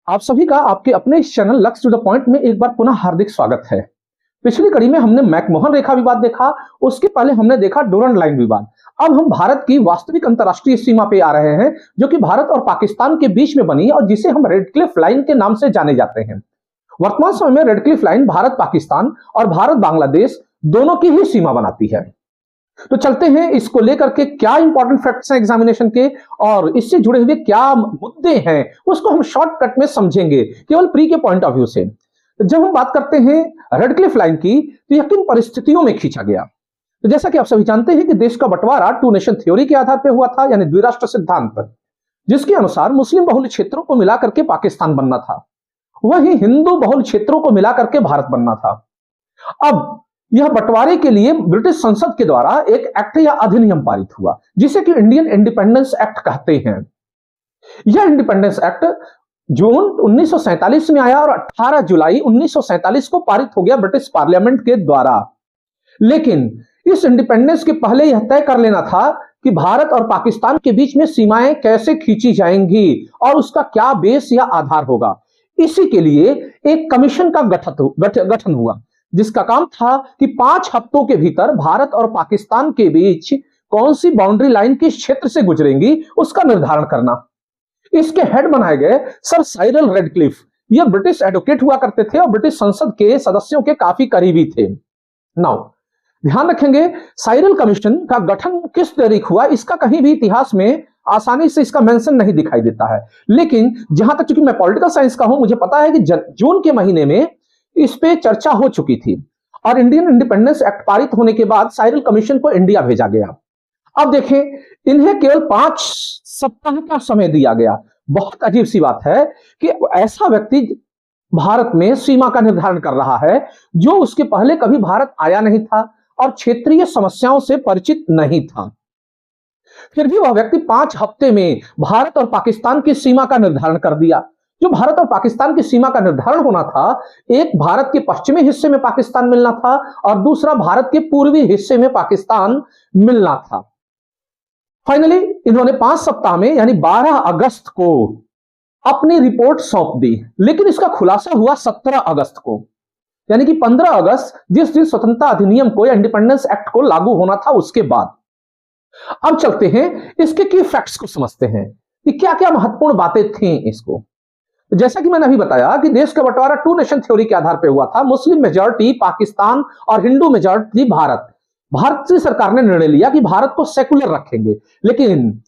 आप सभी का आपके अपने इस channel Lux to the point में एक बार पुनः हार्दिक स्वागत है। पिछली कड़ी में हमने मैकमोहन रेखा विवाद देखा, उसके पहले हमने देखा डोरंड लाइन विवाद। अब हम भारत की वास्तविक अंतरराष्ट्रीय सीमा पे आ रहे हैं, जो कि भारत और पाकिस्तान के बीच में बनी और जिसे हम रेडक्लिफ लाइन के नाम से जाने जाते हैं। वर्तमान समय में रेडक्लिफ लाइन भारत पाकिस्तान और भारत बांग्लादेश दोनों की ही सीमा बनाती है। तो चलते हैं इसको लेकर के क्या इंपॉर्टेंट फैक्ट्स हैं एग्जामिनेशन के और इससे जुड़े हुए क्या मुद्दे हैं उसको हम शॉर्टकट में समझेंगे केवल प्री के पॉइंट ऑफ व्यू से। जब हम बात करते हैं रेडक्लिफ लाइन की तो यह किन परिस्थितियों में खींचा गया। तो जैसा कि आप सभी जानते हैं कि देश का बंटवारा टू नेशन थ्योरी के आधार पर हुआ था, यानी द्विराष्ट्र सिद्धांत पर, जिसके अनुसार मुस्लिम बहुल क्षेत्रों को मिलाकर के पाकिस्तान बनना था, वहीं हिंदू बहुल क्षेत्रों को मिलाकर के भारत बनना था। अब यह बंटवारे के लिए ब्रिटिश संसद के द्वारा एक एक्ट या अधिनियम पारित हुआ, जिसे कि इंडियन इंडिपेंडेंस एक्ट कहते हैं। यह इंडिपेंडेंस एक्ट जून 1947 में आया और 18 जुलाई 1947 को पारित हो गया ब्रिटिश पार्लियामेंट के द्वारा। लेकिन इस इंडिपेंडेंस के पहले यह तय कर लेना था कि भारत और पाकिस्तान के बीच में सीमाएं कैसे खींची जाएंगी और उसका क्या बेस या आधार होगा। इसी के लिए एक कमीशन का गठन हुआ, जिसका काम था कि 5 हफ्तों के भीतर भारत और पाकिस्तान के बीच कौन सी बाउंड्री लाइन किस क्षेत्र से गुजरेंगी उसका निर्धारण करना। इसके हेड बनाए गए सर साइरल रेडक्लिफ। यह ब्रिटिश एडवोकेट हुआ करते थे और ब्रिटिश संसद के सदस्यों के काफी करीबी थे। नाउ ध्यान रखेंगे, साइरल कमीशन का गठन किस तारीख हुआ इसका कहीं भी इतिहास में आसानी से इसका मेंशन नहीं दिखाई देता है, लेकिन जहां तक चूंकि मैं पॉलिटिकल साइंस का हूं, मुझे पता है कि जून के महीने में इस पे चर्चा हो चुकी थी और इंडियन इंडिपेंडेंस एक्ट पारित होने के बाद साइरल कमीशन को इंडिया भेजा गया। अब देखें, इन्हें केवल 5 सप्ताह का समय दिया गया। बहुत अजीब सी बात है कि ऐसा व्यक्ति भारत में सीमा का निर्धारण कर रहा है जो उसके पहले कभी भारत आया नहीं था और क्षेत्रीय समस्याओं से परिचित नहीं था। फिर भी वह व्यक्ति 5 हफ्ते में भारत और पाकिस्तान की सीमा का निर्धारण कर दिया। जो भारत और पाकिस्तान की सीमा का निर्धारण होना था, एक भारत के पश्चिमी हिस्से में पाकिस्तान मिलना था और दूसरा भारत के पूर्वी हिस्से में पाकिस्तान मिलना था। फाइनली इन्होंने 5 सप्ताह में यानी 12 अगस्त को अपनी रिपोर्ट सौंप दी, लेकिन इसका खुलासा हुआ 17 अगस्त को, यानी कि 15 अगस्त जिस दिन स्वतंत्रता अधिनियम को या इंडिपेंडेंस एक्ट को लागू होना था उसके बाद। अब चलते हैं इसके की फैक्ट्स को समझते हैं कि क्या क्या महत्वपूर्ण बातें थी इसको। जैसा कि मैंने अभी बताया कि देश का बंटवारा टू नेशन थ्योरी के आधार पर हुआ था। मुस्लिम मेजॉरिटी पाकिस्तान और हिंदू मेजॉरिटी भारत। भारतीय सरकार ने निर्णय लिया कि भारत को सेकुलर रखेंगे, लेकिन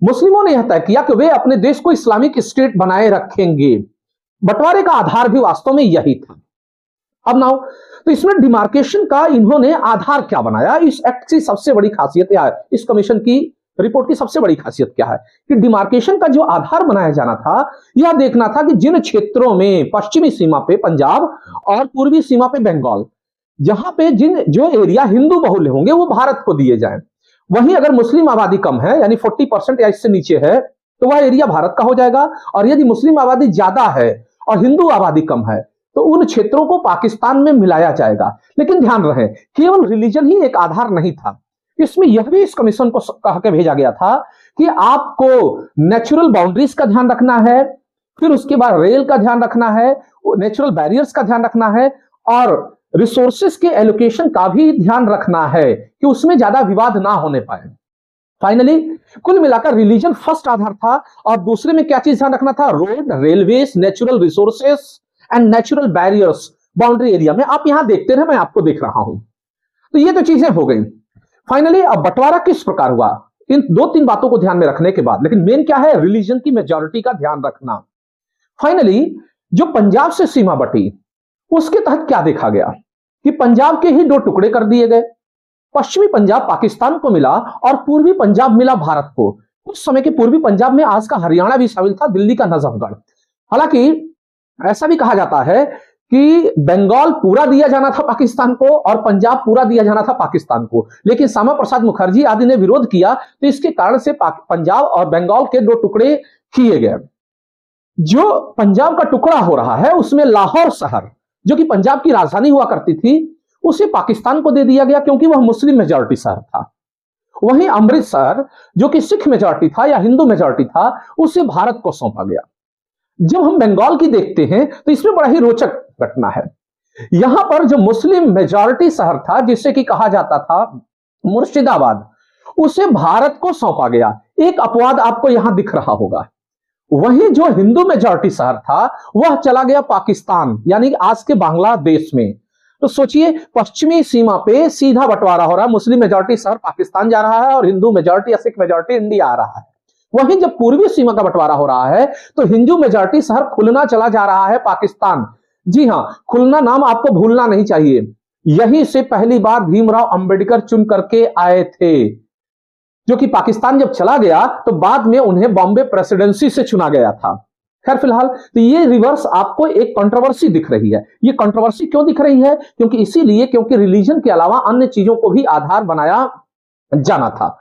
मुस्लिमों ने यह तय किया कि वे अपने देश को इस्लामिक स्टेट बनाए रखेंगे। बंटवारे का आधार भी वास्तव में यही था। अब नाउ तो इसमें डिमार्केशन का इन्होंने आधार क्या बनाया। इस एक्ट की सबसे बड़ी खासियत या इस कमीशन की रिपोर्ट की सबसे बड़ी खासियत क्या है कि डिमार्केशन का जो आधार बनाया जाना था, यह देखना था कि जिन क्षेत्रों में पश्चिमी सीमा पे पंजाब और पूर्वी सीमा पे बंगाल, जहां पे जो एरिया हिंदू बहुल होंगे वो भारत को दिए जाएं। वहीं अगर मुस्लिम आबादी कम है यानी 40% या इससे नीचे है तो वह एरिया भारत का हो जाएगा, और यदि मुस्लिम आबादी ज्यादा है और हिंदू आबादी कम है तो उन क्षेत्रों को पाकिस्तान में मिलाया जाएगा। लेकिन ध्यान रहे, केवल रिलीजन ही एक आधार नहीं था। इसमें यह भी इस कमीशन को कह के भेजा गया था कि आपको नेचुरल बाउंड्रीज का ध्यान रखना है, फिर उसके बाद रेल का ध्यान रखना है, नेचुरल बैरियर्स का ध्यान रखना है और रिसोर्सेस के एलोकेशन का भी ध्यान रखना है कि उसमें ज्यादा विवाद ना होने पाए। फाइनली कुल मिलाकर रिलीजन फर्स्ट आधार था और दूसरे में क्या चीज ध्यान रखना था, road, railways, natural resources and natural barriers boundary area में। आप यहां देखते रहे, मैं आपको देख रहा हूं। तो ये तो चीजें हो गई। फाइनली अब बंटवारा किस प्रकार हुआ, इन 2-3 बातों को ध्यान में रखने के बाद, लेकिन मेन क्या है, रिलीजन की मेजॉरिटी का ध्यान रखना। फाइनली जो पंजाब से सीमा बटी उसके तहत क्या देखा गया कि पंजाब के ही 2 टुकड़े कर दिए गए। पश्चिमी पंजाब पाकिस्तान को मिला और पूर्वी पंजाब मिला भारत को। उस समय के पूर्वी पंजाब में आज का हरियाणा भी शामिल था, दिल्ली का नजफगढ़। हालांकि ऐसा भी कहा जाता है कि बंगाल पूरा दिया जाना था पाकिस्तान को और पंजाब पूरा दिया जाना था पाकिस्तान को, लेकिन श्यामा प्रसाद मुखर्जी आदि ने विरोध किया, तो इसके कारण से पंजाब और बंगाल के 2 टुकड़े किए गए। जो पंजाब का टुकड़ा हो रहा है उसमें लाहौर शहर, जो कि पंजाब की राजधानी हुआ करती थी, उसे पाकिस्तान को दे दिया गया क्योंकि वह मुस्लिम मेजॉरिटी शहर था। वहीं अमृतसर, जो कि सिख मेजॉरिटी था या हिंदू मेजॉरिटी था, उसे भारत को सौंपा गया। जब हम बंगाल की देखते हैं तो इसमें बड़ा ही रोचक घटना है। यहां पर जो मुस्लिम मेजॉरिटी शहर था, जिसे कि कहा जाता था मुर्शिदाबाद, उसे भारत को सौंपा गया। एक अपवाद आपको यहां दिख रहा होगा। वहीं जो हिंदू मेजॉरिटी शहर था वह चला गया पाकिस्तान, यानी आज के बांग्लादेश में। तो सोचिए, पश्चिमी सीमा पे सीधा बंटवारा हो रहा है, मुस्लिम मेजॉरिटी शहर पाकिस्तान जा रहा है और हिंदू मेजॉरिटी या सिख मेजॉरिटी इंडिया आ रहा है। वहीं जब पूर्वी सीमा का बंटवारा हो रहा है तो हिंदू मेजॉरिटी शहर खुलना चला जा रहा है पाकिस्तान। जी हां, खुलना नाम आपको भूलना नहीं चाहिए। यहीं से पहली बार भीमराव अंबेडकर चुन करके आए थे, जो कि पाकिस्तान जब चला गया तो बाद में उन्हें बॉम्बे प्रेसिडेंसी से चुना गया था। खैर फिलहाल तो ये रिवर्स आपको एक कंट्रोवर्सी दिख रही है। ये कंट्रोवर्सी क्यों दिख रही है? क्योंकि रिलीजन के अलावा अन्य चीजों को भी आधार बनाया जाना था।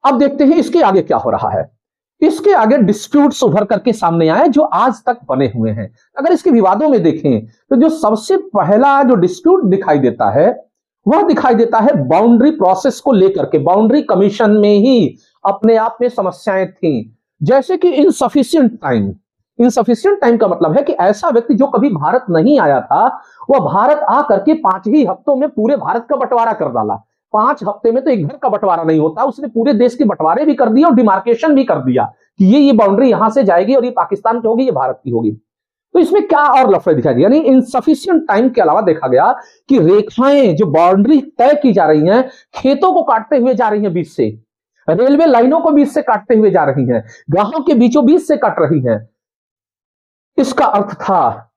अब देखते हैं इसके आगे क्या हो रहा है। इसके आगे डिस्प्यूट्स उभर करके सामने आए जो आज तक बने हुए हैं। अगर इसके विवादों में देखें तो जो सबसे पहला जो डिस्प्यूट दिखाई देता है वह दिखाई देता है बाउंड्री प्रोसेस को लेकर के। बाउंड्री कमीशन में ही अपने आप में समस्याएं थी, जैसे कि इनसफिशिएंट टाइम। इनसफिशिएंट टाइम का मतलब है कि ऐसा व्यक्ति जो कभी भारत नहीं आया था वह भारत आकर के 5 ही हफ्तों में पूरे भारत का बंटवारा कर डाला। 5 हफ्ते में तो एक घर का बंटवारा नहीं होता, उसने पूरे देश के बंटवारे भी कर दिए और डिमार्केशन भी कर दिया कि ये बाउंड्री यहां से जाएगी और ये पाकिस्तान की होगी, ये भारत की होगी। तो इसमें क्या और लफड़े दिखाई दिए, यानी इनसफिशिएंट टाइम के अलावा देखा गया कि रेखाएं जो बाउंड्री तय की जा रही हैं खेतों को काटते हुए जा रही हैं बीच से, रेलवे लाइनों को बीच से काटते हुए जा रही हैं, गांवों के बीचों बीच से काट रही हैं। इसका अर्थ था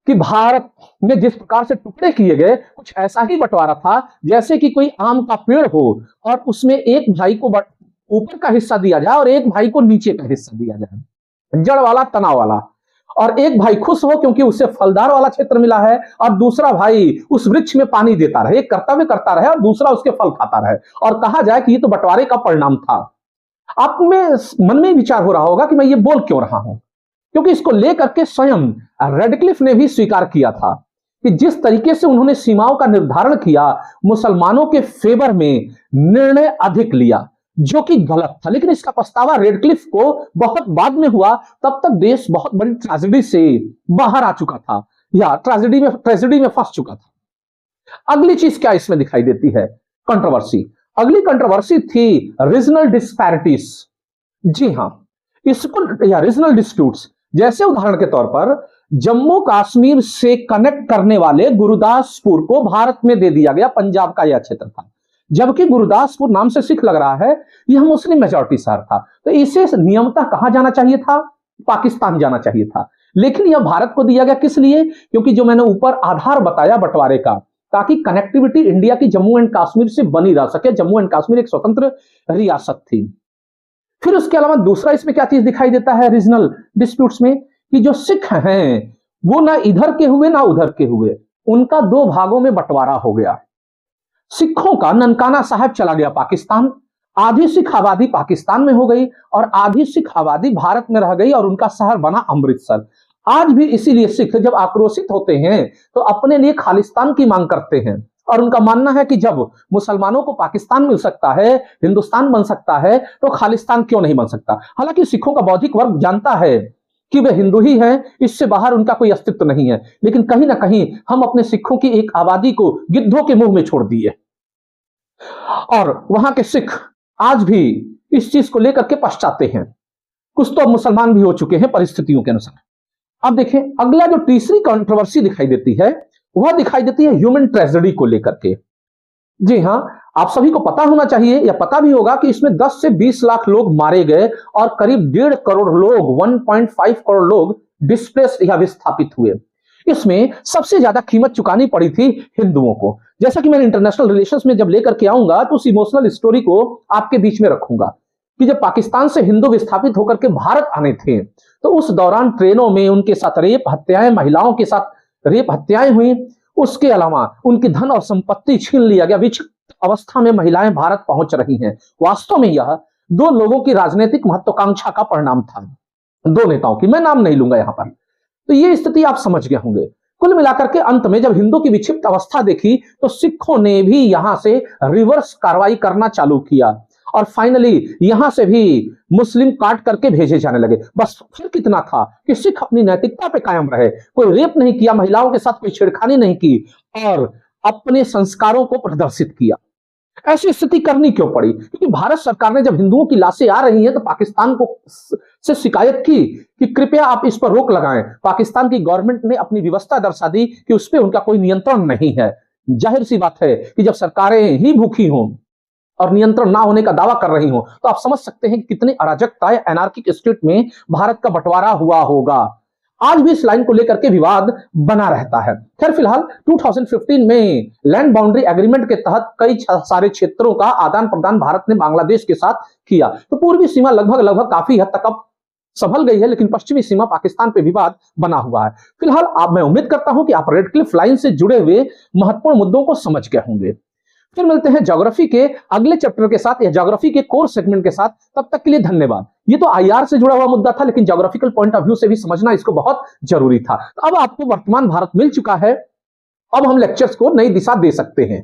कि भारत में जिस प्रकार से टुकड़े किए गए कुछ ऐसा ही बंटवारा था जैसे कि कोई आम का पेड़ हो और उसमें एक भाई को ऊपर का हिस्सा दिया जाए और एक भाई को नीचे का हिस्सा दिया जाए, जड़ वाला तना वाला। और एक भाई खुश हो क्योंकि उसे फलदार वाला क्षेत्र मिला है और दूसरा भाई उस वृक्ष में पानी देता रहे, एक कर्तव्य करता रहे और दूसरा उसके फल खाता रहे, और कहा जाए कि ये तो बंटवारे का परिणाम था। आप में मन में विचार हो रहा होगा कि मैं ये बोल क्यों रहा हूं, क्योंकि इसको लेकर के स्वयं रेडक्लिफ ने भी स्वीकार किया था कि जिस तरीके से उन्होंने सीमाओं का निर्धारण किया, मुसलमानों के फेवर में निर्णय अधिक लिया, जो कि गलत था। लेकिन इसका पछतावा रेडक्लिफ को बहुत बाद में हुआ, तब तक देश बहुत बड़ी ट्रेजेडी से बाहर आ चुका था या ट्रेजेडी में फंस चुका था। अगली चीज क्या इसमें दिखाई देती है? कंट्रोवर्सी। अगली कंट्रोवर्सी थी रीजनल डिस्पैरिटीज। जी हां, इसको या रीजनल डिस्प्यूट्स, जैसे उदाहरण के तौर पर जम्मू कश्मीर से कनेक्ट करने वाले गुरुदासपुर को भारत में दे दिया गया। पंजाब का यह क्षेत्र था, जबकि गुरुदासपुर नाम से सिख लग रहा है, यह मुस्लिम मेजॉरिटी शहर था। तो इसे नियमतः कहां जाना चाहिए था? पाकिस्तान जाना चाहिए था। लेकिन यह भारत को दिया गया किस लिए? क्योंकि जो मैंने ऊपर आधार बताया बंटवारे का, ताकि कनेक्टिविटी इंडिया की जम्मू एंड कश्मीर से बनी रह सके। जम्मू एंड कश्मीर एक स्वतंत्र रियासत थी। फिर उसके अलावा दूसरा इसमें क्या चीज दिखाई देता है रीजनल डिस्प्यूट्स में, कि जो सिख हैं वो ना इधर के हुए ना उधर के हुए, उनका 2 भागों में बंटवारा हो गया। सिखों का ननकाना साहब चला गया पाकिस्तान, आधी सिख आबादी पाकिस्तान में हो गई और आधी सिख आबादी भारत में रह गई और उनका शहर बना अमृतसर। आज भी इसीलिए सिख जब आक्रोशित होते हैं तो अपने लिए खालिस्तान की मांग करते हैं, और उनका मानना है कि जब मुसलमानों को पाकिस्तान मिल सकता है, हिंदुस्तान बन सकता है, तो खालिस्तान क्यों नहीं बन सकता। हालांकि सिखों का बौद्धिक वर्ग जानता है कि वे हिंदू ही हैं, इससे बाहर उनका कोई अस्तित्व नहीं है, लेकिन कहीं ना कहीं हम अपने सिखों की एक आबादी को गिद्धों के मुंह में छोड़ दिए, और वहां के सिख आज भी इस चीज को लेकर के पछताते हैं। कुछ तो मुसलमान भी हो चुके हैं परिस्थितियों के अनुसार। अब देखें, अगला जो तीसरी कंट्रोवर्सी दिखाई देती है वह दिखाई देती है ह्यूमन ट्रेजेडी को लेकर के। जी हां, आप सभी को पता होना चाहिए या पता भी होगा कि इसमें 10 से 20 लाख लोग मारे गए और करीब 1.5 करोड़ लोग, 1.5 करोड़ लोग डिस्प्लेस या विस्थापित हुए। इसमें सबसे ज्यादा कीमत चुकानी पड़ी थी हिंदुओं को। जैसा कि मैं इंटरनेशनल रिलेशंस में जब लेकर के आऊंगा तो उस इमोशनल स्टोरी को आपके बीच में रखूंगा कि जब पाकिस्तान से हिंदू विस्थापित होकर के भारत आने थे तो उस दौरान ट्रेनों में उनके साथ रेप हत्याएं, महिलाओं के साथ रेप हत्याएं हुई। उसके अलावा उनकी धन और संपत्ति छीन लिया गया। विक्षिप्त अवस्था में महिलाएं भारत पहुंच रही हैं। वास्तव में यह 2 लोगों की राजनीतिक महत्वाकांक्षा का परिणाम था, 2 नेताओं की, मैं नाम नहीं लूंगा यहां पर। तो ये स्थिति आप समझ गए होंगे। कुल मिलाकर के अंत में जब हिंदू की विक्षिप्त अवस्था देखी तो सिखों ने भी यहां से रिवर्स कार्रवाई करना चालू किया और फाइनली यहां से भी मुस्लिम काट करके भेजे जाने लगे। बस फर्क इतना था कि सिख अपनी नैतिकता पे कायम रहे, कोई रेप नहीं किया, महिलाओं के साथ कोई छेड़खानी नहीं की और अपने संस्कारों को प्रदर्शित किया। ऐसी स्थिति करनी क्यों पड़ी? क्योंकि भारत सरकार ने जब हिंदुओं की लाशें आ रही हैं तो पाकिस्तान को से शिकायत की कि कृपया आप इस पर रोक लगाएं। पाकिस्तान की गवर्नमेंट ने अपनी व्यवस्था दर्शा दी कि उस पर उनका कोई नियंत्रण नहीं है। जाहिर सी बात है कि जब सरकारें ही भूखी हों और नियंत्रण ना होने का दावा कर रही हो तो आप समझ सकते हैं कि कितनी अराजकता या एनार्किक स्टेट में भारत का बंटवारा हुआ होगा। आज भी इस लाइन को लेकर के विवाद बना रहता है। खैर फिलहाल 2015 में लैंड बाउंड्री एग्रीमेंट के तहत कई सारे क्षेत्रों का आदान प्रदान भारत ने बांग्लादेश के साथ किया, तो पूर्वी सीमा लगभग काफी हद तक अब संभल गई है, लेकिन पश्चिमी सीमा पाकिस्तान पे विवाद बना हुआ है। फिलहाल आप मैं उम्मीद करता हूं कि आप रेड क्लिफ लाइन से जुड़े हुए महत्वपूर्ण मुद्दों को समझ गए होंगे। फिर मिलते हैं ज्योग्राफी के अगले चैप्टर के साथ या ज्योग्राफी के कोर सेगमेंट के साथ। तब तक के लिए धन्यवाद। ये तो आईआर से जुड़ा हुआ मुद्दा था, लेकिन ज्योग्राफिकल पॉइंट ऑफ व्यू से भी समझना इसको बहुत जरूरी था। तो अब आपको वर्तमान भारत मिल चुका है, अब हम लेक्चर्स को नई दिशा दे सकते हैं।